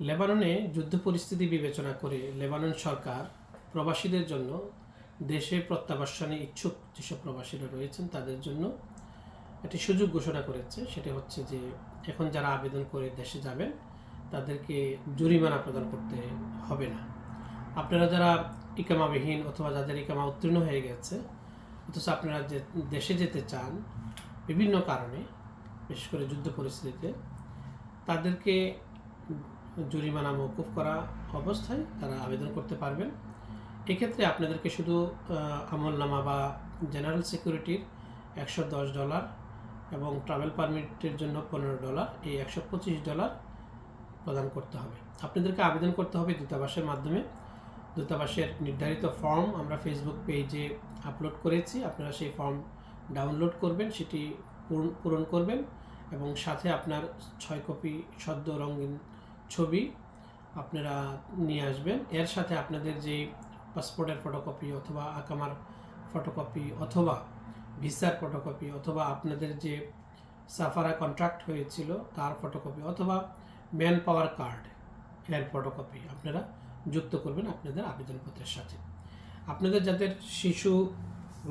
লেবাননে যুদ্ধ পরিস্থিতি বিবেচনা করে লেবানন সরকার প্রবাসীদের জন্য দেশে প্রত্যাবাসনে ইচ্ছুক যেসব প্রবাসীরা রয়েছেন তাদের জন্য একটি সুযোগ ঘোষণা করেছে। সেটা হচ্ছে যে এখন যারা আবেদন করে দেশে যাবেন তাদেরকে জরিমানা প্রদান করতে হবে না। আপনারা যারা ইকামাবিহীন অথবা যাদের ইকামা উত্তীর্ণ হয়ে গেছে অথচ আপনারা যে দেশে যেতে চান বিভিন্ন কারণে, বিশেষ করে যুদ্ধ পরিস্থিতিতে, তাদেরকে জরিমানা মওকুফ করা অবস্থায় তারা আবেদন করতে পারবেন। এক্ষেত্রে আপনাদেরকে শুধু আমলনামা বা জেনারেল সিকিউরিটির $110 এবং ট্রাভেল পারমিটের জন্য $15, এই $125 প্রদান করতে হবে। আপনাদেরকে আবেদন করতে হবে দূতাবাসের মাধ্যমে। দূতাবাসের নির্ধারিত ফর্ম আমরা ফেসবুক পেজে আপলোড করেছি, আপনারা সেই ফর্ম ডাউনলোড করবেন, সেটি পূরণ করবেন এবং সাথে আপনার 6 কপি সদ্য রঙিন ছবি আপনারা নিয়ে আসবেন। এর সাথে আপনাদের যে পাসপোর্টের ফটোকপি অথবা আকামার ফটোকপি অথবা ভিসার ফটোকপি অথবা আপনাদের যে সাফারা কন্ট্রাক্ট হয়েছিল তার ফটোকপি অথবা ম্যান পাওয়ার কার্ড এর ফটোকপি আপনারা যুক্ত করবেন আপনাদের আবেদনপত্রের সাথে। আপনাদের যাদের শিশু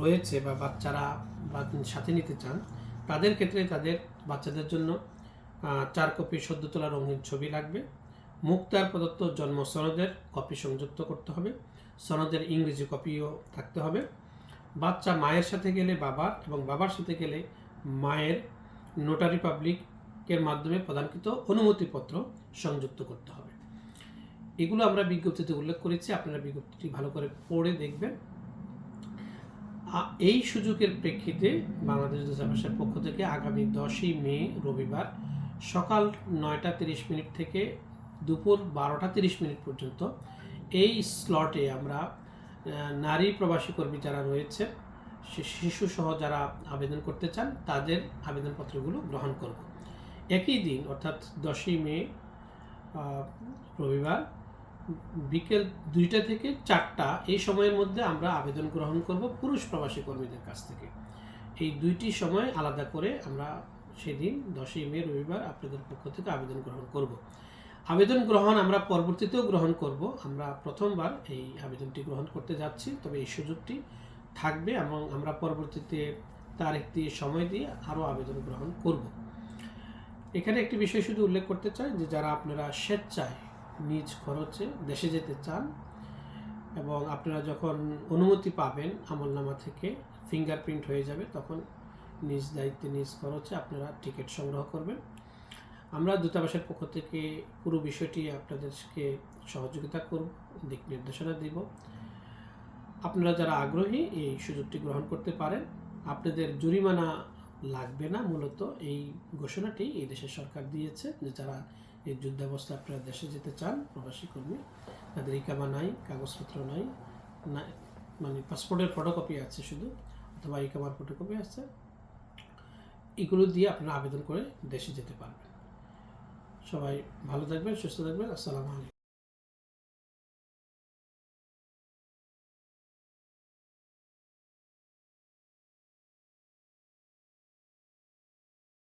রয়েছে বা বাচ্চারা বা সাথে নিতে চান তাদের ক্ষেত্রে তাদের বাচ্চাদের জন্য 4 কপি সদ্য তোলা রঙিন ছবি লাগবে। মুক্তার প্রদত্ত জন্ম সনদের কপি সংযুক্ত করতে হবে। সনদের ইংরেজি কপিও থাকতে হবে। বাচ্চা মায়ের সাথে গেলে বাবার এবং বাবার সাথে গেলে মায়ের নোটারি পাবলিকের মাধ্যমে প্রদানকৃত অনুমতিপত্র সংযুক্ত করতে হবে। এগুলো আমরা বিজ্ঞপ্তিতে উল্লেখ করেছি, আপনারা বিজ্ঞপ্তিটি ভালো করে পড়ে দেখবেন। এই সুযোগের প্রেক্ষিতে বাংলাদেশ দূতাবাসের পক্ষ থেকে আগামী 10ই মে রবিবার সকাল 9:30 থেকে দুপুর 12:30 পর্যন্ত এই স্লটে আমরা নারী প্রবাসী কর্মী যারা রয়েছে, শিশু সহ যারা আবেদন করতে চান তাদের আবেদনপত্রগুলো গ্রহণ করব। একই দিন অর্থাৎ 10ই মে রবিবার বিকেল 2টা থেকে 4টা এই সময়ের মধ্যে আমরা আবেদন গ্রহণ করব পুরুষ প্রবাসী কর্মীদের কাছ থেকে। এই দুইটি সময় আলাদা করে আমরা সেদিন 10ই মে রবিবার আপনাদের পক্ষ থেকে আবেদন গ্রহণ করব। আবেদন গ্রহণ আমরা পরবর্তীতেও গ্রহণ করব। আমরা প্রথমবার এই আবেদনটি গ্রহণ করতে যাচ্ছি, তবে এই সুযোগটি থাকবে এবং আমরা পরবর্তীতে তারিখ দিয়ে সময় দিয়ে আরও আবেদন গ্রহণ করব। এখানে একটি বিষয় শুধু উল্লেখ করতে চাই যে যারা আপনারা স্বেচ্ছায় নিজ খরচে দেশে যেতে চান এবং আপনারা যখন অনুমতি পাবেন আমলনামা থেকে ফিঙ্গারপ্রিন্ট হয়ে যাবে, তখন নিজ দায়িত্বে নিজ খরচে আপনারা টিকিট সংগ্রহ করবেন। আমরা দূতাবাসের পক্ষ থেকে পুরো বিষয়টি আপনাদেরকে সহযোগিতা করব, দিক নির্দেশনা দিব। আপনারা যারা আগ্রহী এই সুযোগটি গ্রহণ করতে পারেন। আপনাদের জরিমানা লাগবে না। মূলত এই ঘোষণাটি এই দেশের সরকার দিয়েছে যে যারা এই যুদ্ধাবস্থা আপনারা দেশে যেতে চান প্রবাসী কর্মী, তাদের ইকামা নাই, কাগজপত্র নাই, মানে পাসপোর্টের ফটোকপি আছে শুধু অথবা ইকামার ফটোকপি আছে, এগুলো দিয়ে আপনারা আবেদন করে দেশে যেতে পারবেন। সবাই ভালো থাকবেন, সুস্থ থাকবেন। আসসালামু আলাইকুম।